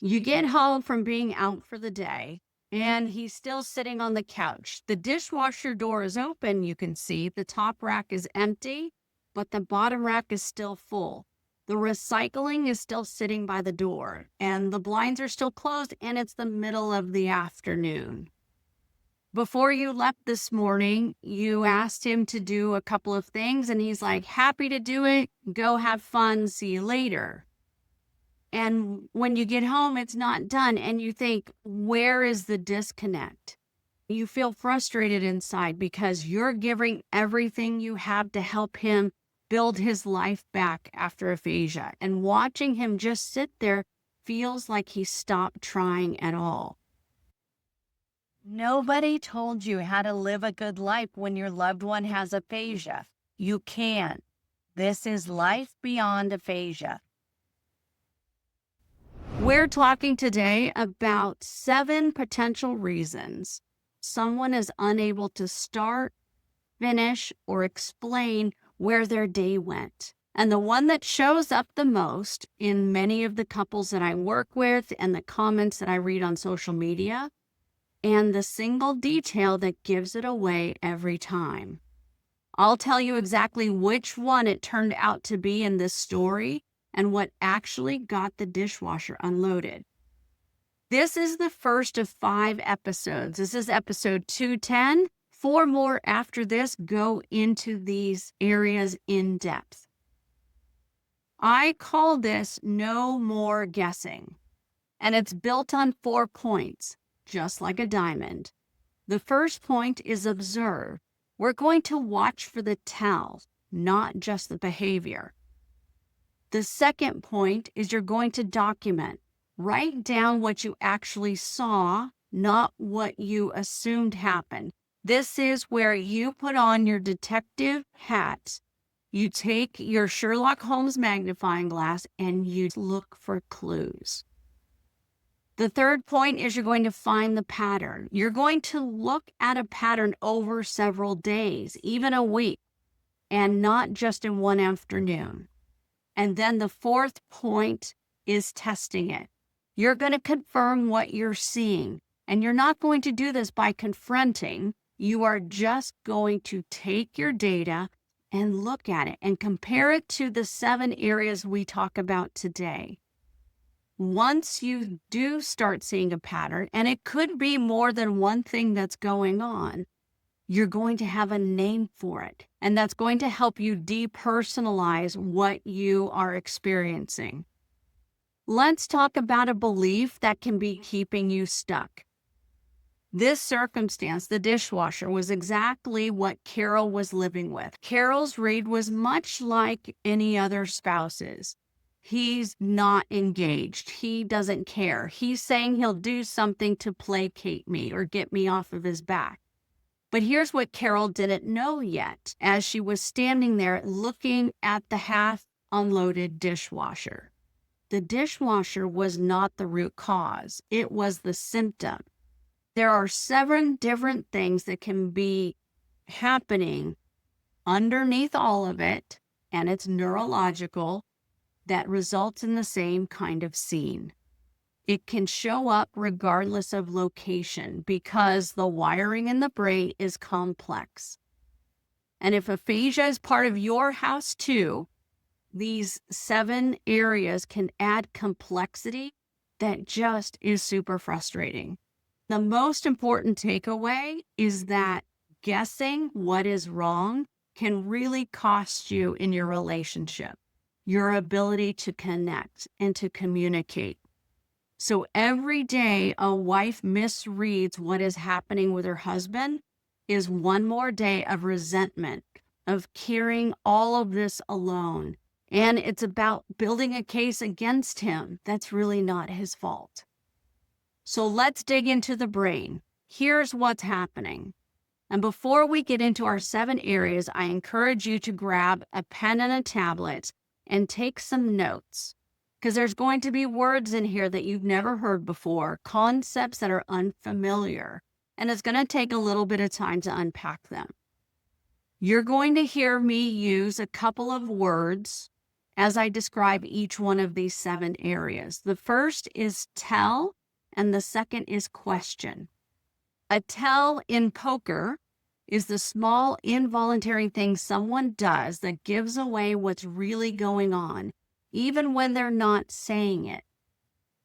You get home from being out for the day, and he's still sitting on the couch. The dishwasher door is open, you can see. The top rack is empty, but the bottom rack is still full. The recycling is still sitting by the door, and the blinds are still closed, and it's the middle of the afternoon. Before you left this morning, you asked him to do a couple of things, and he's like, happy to do it. Go have fun. See you later. And when you get home, it's not done. And you think, where is the disconnect? You feel frustrated inside because you're giving everything you have to help him build his life back after aphasia. And watching him just sit there feels like he stopped trying at all. Nobody told you how to live a good life when your loved one has aphasia. You can. This is life beyond aphasia. We're talking today about 7 potential reasons someone is unable to start, finish, or explain where their day went. And the one that shows up the most in many of the couples that I work with and the comments that I read on social media, and the single detail that gives it away every time. I'll tell you exactly which one it turned out to be in this story and what actually got the dishwasher unloaded. This is the first of 5 episodes. This is episode 210. 4 more after this go into these areas in depth. I call this no more guessing, and it's built on 4 points, just like a diamond. The first point is observe. We're going to watch for the tell, not just the behavior. The second point is you're going to document. Write down what you actually saw, not what you assumed happened. This is where you put on your detective hat. You take your Sherlock Holmes magnifying glass and you look for clues. The third point is you're going to find the pattern. You're going to look at a pattern over several days, even a week, and not just in one afternoon. And then the fourth point is testing it. You're going to confirm what you're seeing. And you're not going to do this by confronting. You are just going to take your data and look at it and compare it to the 7 areas we talk about today. Once you do start seeing a pattern, and it could be more than one thing that's going on, you're going to have a name for it. And that's going to help you depersonalize what you are experiencing. Let's talk about a belief that can be keeping you stuck. This circumstance, the dishwasher, was exactly what Carol was living with. Carol's read was much like any other spouse's. He's not engaged. He doesn't care. He's saying he'll do something to placate me or get me off of his back. But here's what Carol didn't know yet as she was standing there looking at the half unloaded dishwasher. The dishwasher was not the root cause. It was the symptom. There are 7 different things that can be happening underneath all of it, and it's neurological, that results in the same kind of scene. It can show up regardless of location because the wiring in the brain is complex. And if aphasia is part of your house too, these 7 areas can add complexity that just is super frustrating. The most important takeaway is that guessing what is wrong can really cost you in your relationship, your ability to connect and to communicate. So every day a wife misreads what is happening with her husband is one more day of resentment, of carrying all of this alone. And it's about building a case against him that's really not his fault. So let's dig into the brain. Here's what's happening. And before we get into our 7 areas, I encourage you to grab a pen and a tablet and take some notes. Because there's going to be words in here that you've never heard before, concepts that are unfamiliar, and it's going to take a little bit of time to unpack them. You're going to hear me use a couple of words, as I describe each one of these 7 areas. The first is tell, and the second is question. A tell in poker is the small involuntary thing someone does that gives away what's really going on, even when they're not saying it.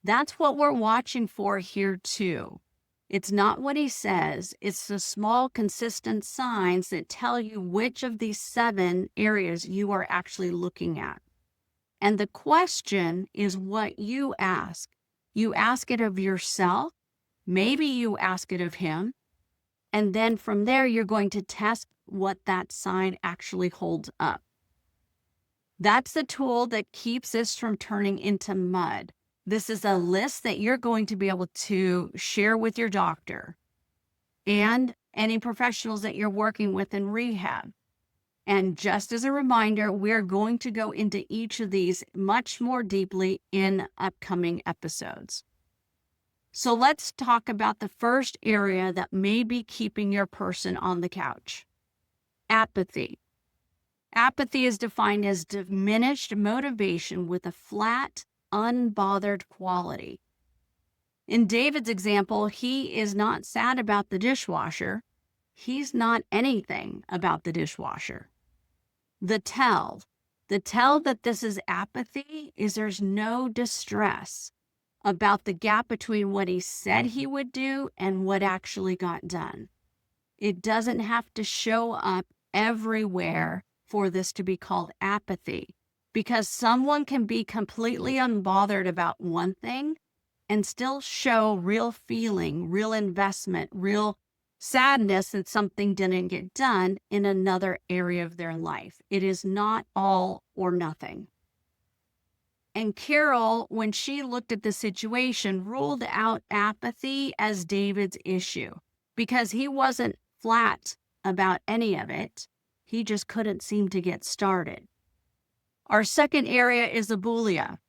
That's what we're watching for here too. It's not what he says, it's the small, consistent signs that tell you which of these 7 areas you are actually looking at. And the question is what you ask. You ask it of yourself, maybe you ask it of him, and then from there, you're going to test what that sign actually holds up. That's the tool that keeps this from turning into mud. This is a list that you're going to be able to share with your doctor and any professionals that you're working with in rehab. And just as a reminder, we're going to go into each of these much more deeply in upcoming episodes. So let's talk about the first area that may be keeping your person on the couch. Apathy. Apathy is defined as diminished motivation with a flat, unbothered quality. In David's example, he is not sad about the dishwasher. He's not anything about the dishwasher. The tell that this is apathy is there's no distress about the gap between what he said he would do and what actually got done. It doesn't have to show up everywhere for this to be called apathy, because someone can be completely unbothered about one thing and still show real feeling, real investment, real sadness that something didn't get done in another area of their life. It is not all or nothing. And Carol, when she looked at the situation, ruled out apathy as David's issue because he wasn't flat about any of it. He just couldn't seem to get started. Our second area is abulia.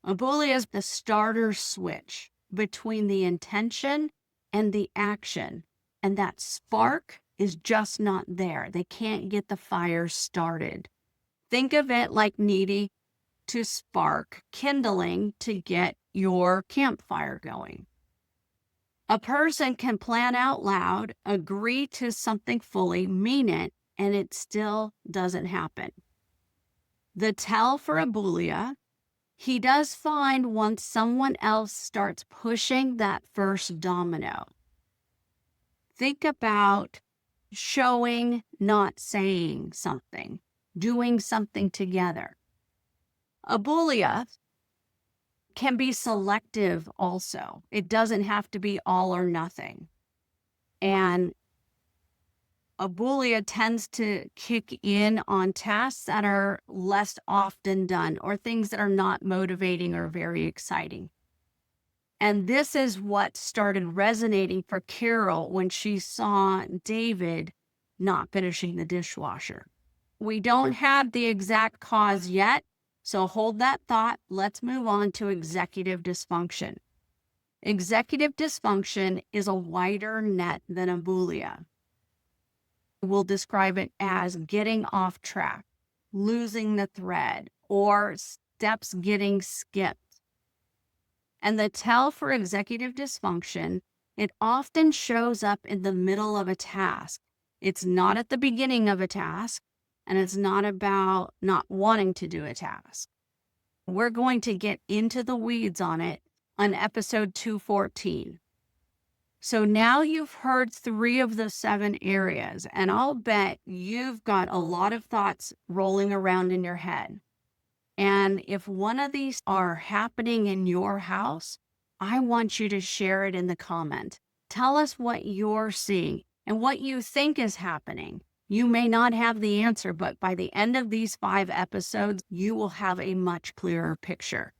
Abulia is the starter switch between the intention and the action. And that spark is just not there. They can't get the fire started. Think of it like needing to spark kindling to get your campfire going. A person can plan out loud, agree to something fully, mean it, and it still doesn't happen. The tell for Aboulia, he does find once someone else starts pushing that first domino. Think about showing, not saying something, doing something together. Aboulia can be selective also. It doesn't have to be all or nothing. And Aboulia tends to kick in on tasks that are less often done or things that are not motivating or very exciting. And this is what started resonating for Carol when she saw David not finishing the dishwasher. We don't have the exact cause yet, so hold that thought. Let's move on to executive dysfunction. Executive dysfunction is a wider net than Aboulia. We'll describe it as getting off track, losing the thread, or steps getting skipped. And the tell for executive dysfunction, it often shows up in the middle of a task. It's not at the beginning of a task, and it's not about not wanting to do a task. We're going to get into the weeds on it on episode 214. So now you've heard 3 of the 7 areas, and I'll bet you've got a lot of thoughts rolling around in your head. And if one of these are happening in your house, I want you to share it in the comment. Tell us what you're seeing and what you think is happening. You may not have the answer, but by the end of these 5 episodes, you will have a much clearer picture.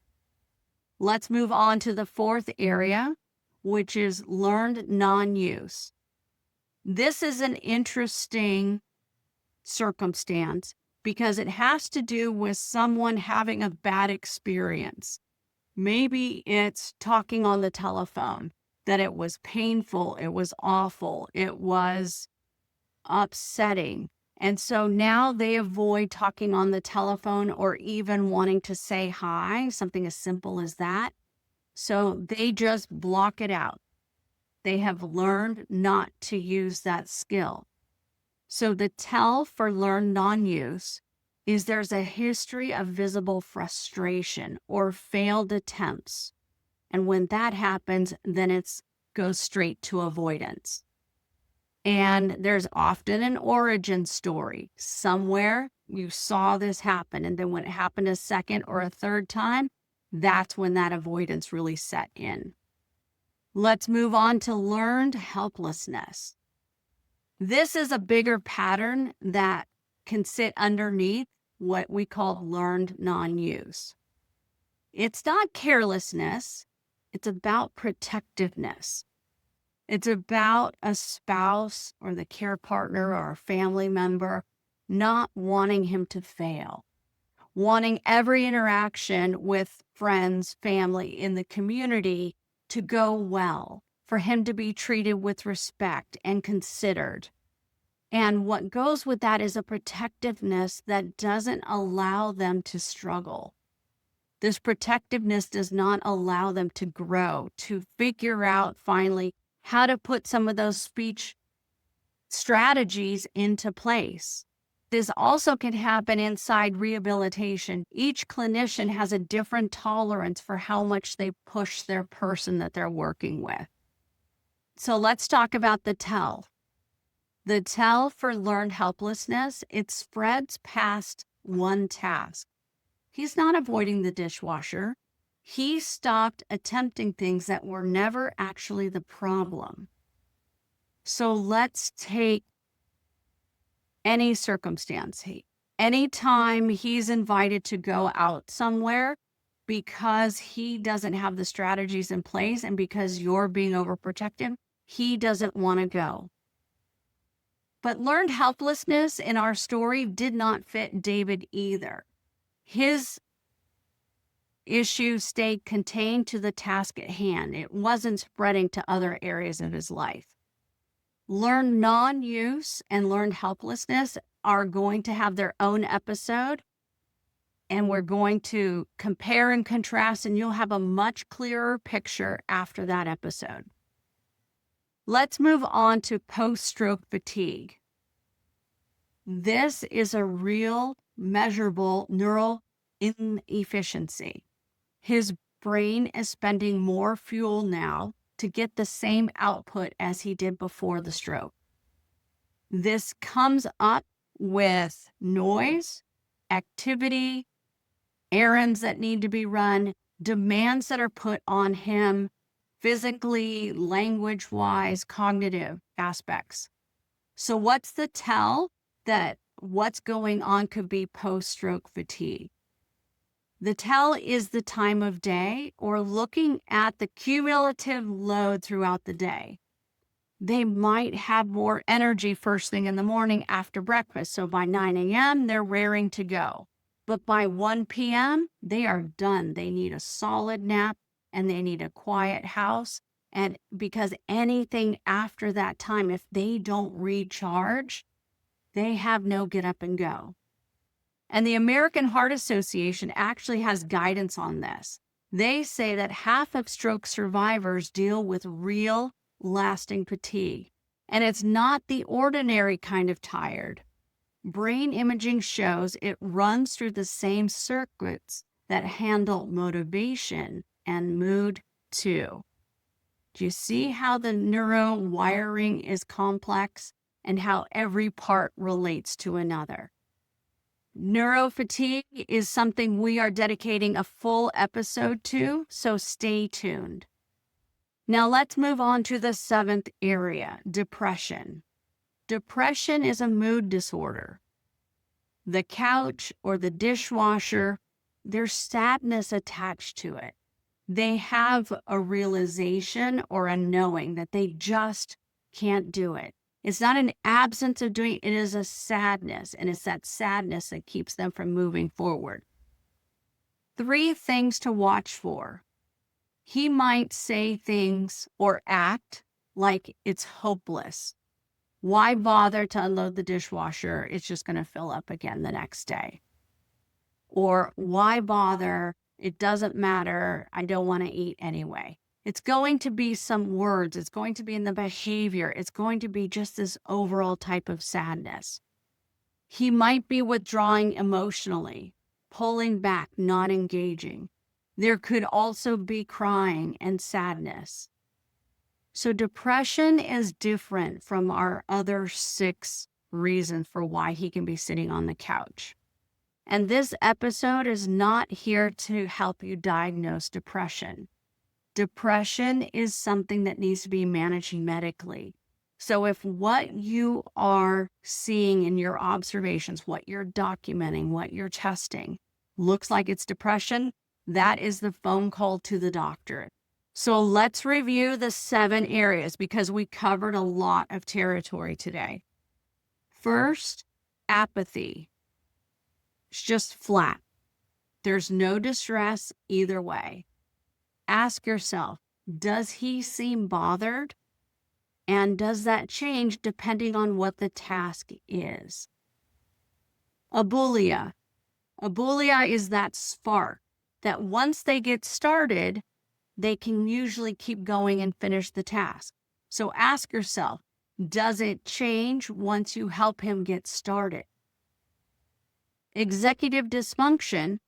Let's move on to the 4th area, which is learned non-use. This is an interesting circumstance because it has to do with someone having a bad experience. Maybe it's talking on the telephone, that it was painful, it was awful, it was upsetting, And so now they avoid talking on the telephone or even wanting to say hi, something as simple as that. So they just block it out. They have learned not to use that skill. So the tell for learned non-use is there's a history of visible frustration or failed attempts. And when that happens, then it goes straight to avoidance. And there's often an origin story. Somewhere you saw this happen. And then when it happened a second or a third time, that's when that avoidance really set in. Let's move on to learned helplessness. This is a bigger pattern that can sit underneath what we call learned non-use. It's not carelessness. It's about protectiveness. It's about a spouse or the care partner or a family member not wanting him to fail, wanting every interaction with friends, family in the community to go well, for him to be treated with respect and considered. And what goes with that is a protectiveness that doesn't allow them to struggle. This protectiveness does not allow them to grow, to figure out finally how to put some of those speech strategies into place. This also can happen inside rehabilitation. Each clinician has a different tolerance for how much they push their person that they're working with. So let's talk about the tell. The tell for learned helplessness, it spreads past one task. He's not avoiding the dishwasher. He stopped attempting things that were never actually the problem. So let's take any circumstance. Anytime he's invited to go out somewhere because he doesn't have the strategies in place and because you're being overprotective, he doesn't want to go. But learned helplessness in our story did not fit David either. His issue stayed contained to the task at hand. It wasn't spreading to other areas of his life. Learned non-use and learned helplessness are going to have their own episode, and we're going to compare and contrast, and you'll have a much clearer picture after that episode. Let's move on to post-stroke fatigue. This is a real, measurable neural inefficiency. His brain is spending more fuel now to get the same output as he did before the stroke. This comes up with noise, activity, errands that need to be run, demands that are put on him physically, language-wise, cognitive aspects. So what's the tell that what's going on could be post-stroke fatigue? The tell is the time of day or looking at the cumulative load throughout the day. They might have more energy first thing in the morning after breakfast. So by 9 a.m., they're raring to go. But by 1 p.m., they are done. They need a solid nap and they need a quiet house. And because anything after that time, if they don't recharge, they have no get up and go. And the American Heart Association actually has guidance on this. They say that half of stroke survivors deal with real, lasting fatigue. And it's not the ordinary kind of tired. Brain imaging shows it runs through the same circuits that handle motivation and mood too. Do you see how the neuro wiring is complex and how every part relates to another? Neurofatigue is something we are dedicating a full episode to, so stay tuned. Now let's move on to the seventh area, depression. Depression is a mood disorder. The couch or the dishwasher, there's sadness attached to it. They have a realization or a knowing that they just can't do it. It's not an absence of doing it, it is a sadness, and it's that sadness that keeps them from moving forward. 3 things to watch for. He might say things or act like it's hopeless. Why bother to unload the dishwasher? It's just going to fill up again the next day. Or why bother? It doesn't matter. I don't want to eat anyway. It's going to be some words. It's going to be in the behavior. It's going to be just this overall type of sadness. He might be withdrawing emotionally, pulling back, not engaging. There could also be crying and sadness. So depression is different from our other 6 reasons for why he can be sitting on the couch. And this episode is not here to help you diagnose depression. Depression is something that needs to be managed medically. So if what you are seeing in your observations, what you're documenting, what you're testing, looks like it's depression, that is the phone call to the doctor. So let's review the 7 areas because we covered a lot of territory today. First, apathy. It's just flat. There's no distress either way. Ask yourself, does he seem bothered? And does that change depending on what the task is? Aboulia. Aboulia is that spark that once they get started, they can usually keep going and finish the task. So ask yourself, does it change once you help him get started? Executive dysfunction,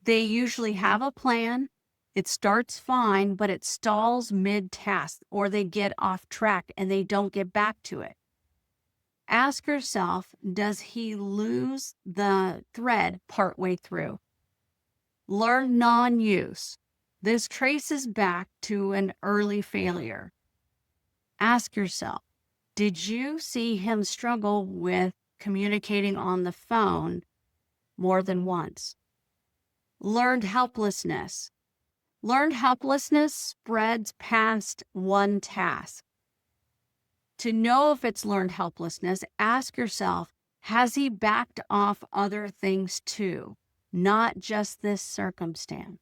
they usually have a plan. It starts fine, but it stalls mid-task, or they get off track and they don't get back to it. Ask yourself, does he lose the thread partway through? Learn non-use. This traces back to an early failure. Ask yourself, did you see him struggle with communicating on the phone more than once? Learned helplessness. Learned helplessness spreads past one task. To know if it's learned helplessness, ask yourself, has he backed off other things too, not just this circumstance?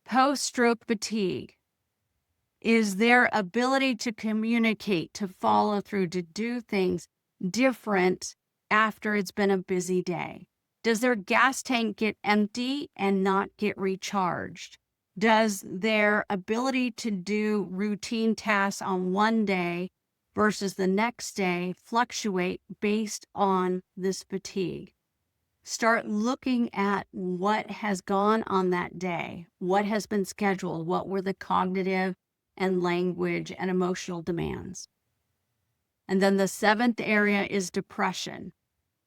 Post-stroke fatigue is their ability to communicate, to follow through, to do things different after it's been a busy day. Does their gas tank get empty and not get recharged? Does their ability to do routine tasks on one day versus the next day fluctuate based on this fatigue? Start looking at what has gone on that day, what has been scheduled, what were the cognitive and language and emotional demands. And then the 7th area is depression.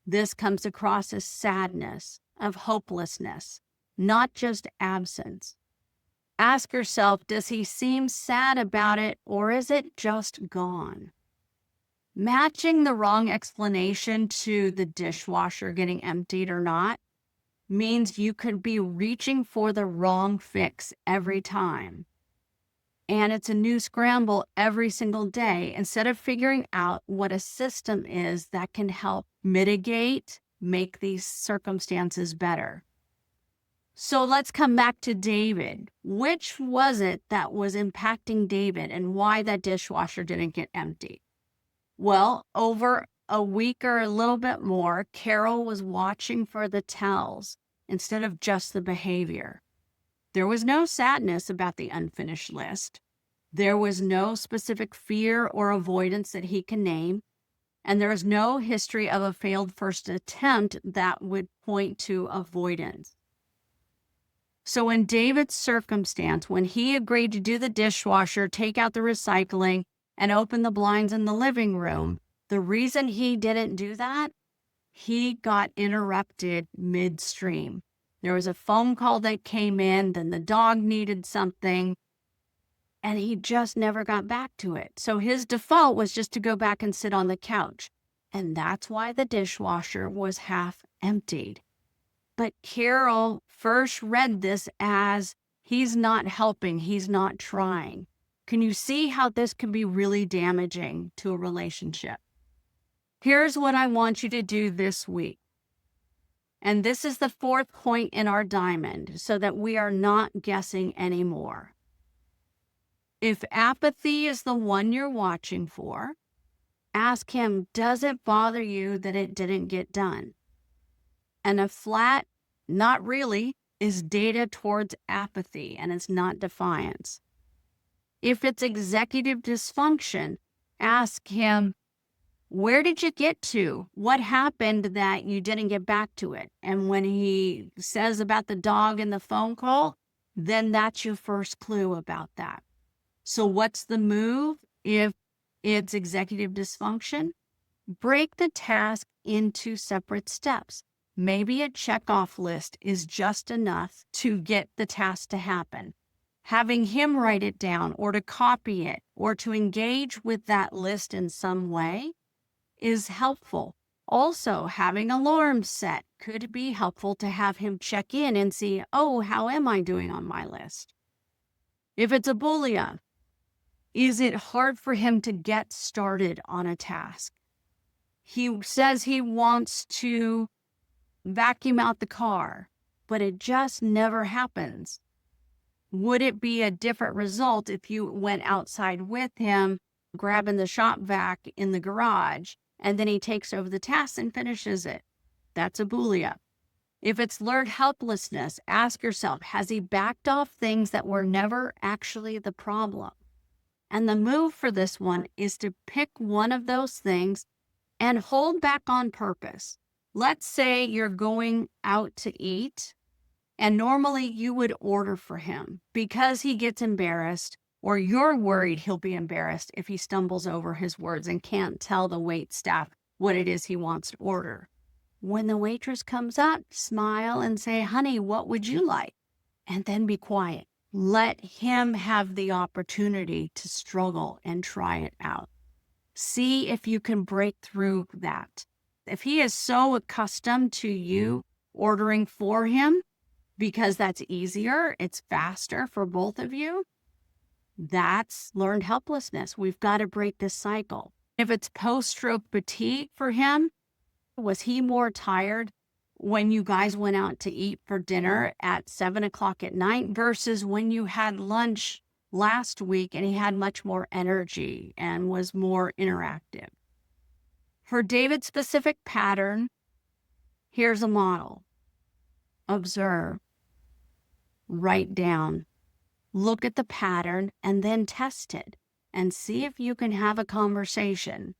This comes across as sadness, of hopelessness, not just absence. Ask yourself, does he seem sad about it, or is it just gone? Matching the wrong explanation to the dishwasher getting emptied or not means you could be reaching for the wrong fix every time. And it's a new scramble every single day instead of figuring out what a system is that can help mitigate, make these circumstances better. So let's come back to David. Which was it that was impacting David and why that dishwasher didn't get empty? Well, over a week or a little bit more, Carol was watching for the tells instead of just the behavior. There was no sadness about the unfinished list. There was no specific fear or avoidance that he can name. And there was no history of a failed first attempt that would point to avoidance. So in David's circumstance, when he agreed to do the dishwasher, take out the recycling, and open the blinds in the living room, the reason he didn't do that, he got interrupted midstream. There was a phone call that came in, then the dog needed something, and he just never got back to it. So his default was just to go back and sit on the couch. And that's why the dishwasher was half emptied. But Carol first read this as he's not helping, he's not trying. Can you see how this can be really damaging to a relationship? Here's what I want you to do this week. And this is the 4th point in our diamond so that we are not guessing anymore. If apathy is the one you're watching for, Ask him, does it bother you that it didn't get done? And a flat, not really, is data towards apathy, and it's not defiance. If it's executive dysfunction, ask him, where did you get to? What happened that you didn't get back to it? And when he says about the dog in the phone call, then that's your first clue about that. So what's the move if it's executive dysfunction? Break the task into separate steps. Maybe a checkoff list is just enough to get the task to happen. Having him write it down or to copy it or to engage with that list in some way is helpful. Also, having alarms set could be helpful to have him check in and see, oh, how am I doing on my list? If it's abulia, is it hard for him to get started on a task? He says he wants to vacuum out the car, but it just never happens. Would it be a different result if you went outside with him, grabbing the shop vac in the garage, and then he takes over the task and finishes it? That's abulia. If it's learned helplessness, ask yourself, has he backed off things that were never actually the problem? And the move for this one is to pick one of those things and hold back on purpose. Let's say you're going out to eat, and normally you would order for him because he gets embarrassed, or you're worried he'll be embarrassed if he stumbles over his words and can't tell the wait staff what it is he wants to order. When the waitress comes up, smile and say, honey, what would you like? And then be quiet. Let him have the opportunity to struggle and try it out. See if you can break through that. If he is so accustomed to you ordering for him, because that's easier, it's faster for both of you, that's learned helplessness. We've got to break this cycle. If it's post-stroke fatigue for him, was he more tired when you guys went out to eat for dinner at 7 o'clock at night versus when you had lunch last week and he had much more energy and was more interactive? For David's specific pattern, here's a model. Observe, write down, look at the pattern, and then test it and see if you can have a conversation.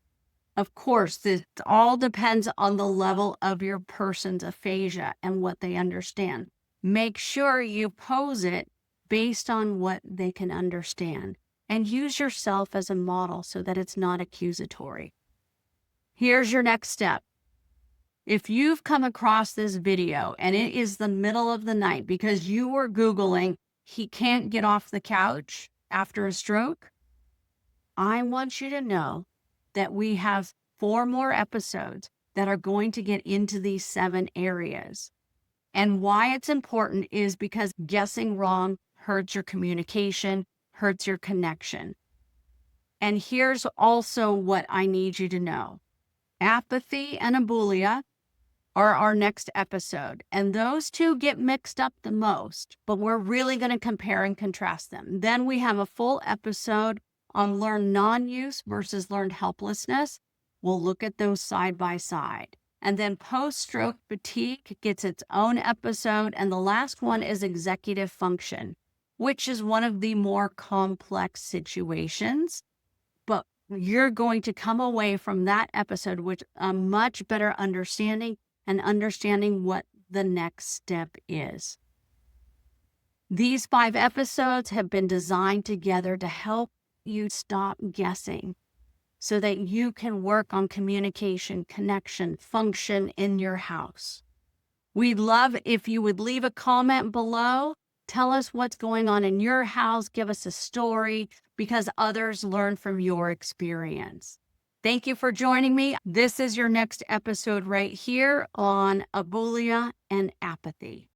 Of course, this all depends on the level of your person's aphasia and what they understand. Make sure you pose it based on what they can understand and use yourself as a model so that it's not accusatory. Here's your next step. If you've come across this video and it is the middle of the night because you were Googling, he can't get off the couch after a stroke, I want you to know that we have 4 more episodes that are going to get into these 7 areas. And why it's important is because guessing wrong hurts your communication, hurts your connection. And here's also what I need you to know. Apathy and abulia are our next episode. And those two get mixed up the most, but we're really going to compare and contrast them. Then we have a full episode on learned non-use versus learned helplessness. We'll look at those side by side. And then post-stroke fatigue gets its own episode. And the last one is executive function, which is one of the more complex situations. But you're going to come away from that episode with a much better understanding and understanding what the next step is. These 5 episodes have been designed together to help you stop guessing so that you can work on communication, connection, function in your house. We'd love if you would leave a comment below. Tell us what's going on in your house. Give us a story because others learn from your experience. Thank you for joining me. This is your next episode right here on Aboulia and Apathy.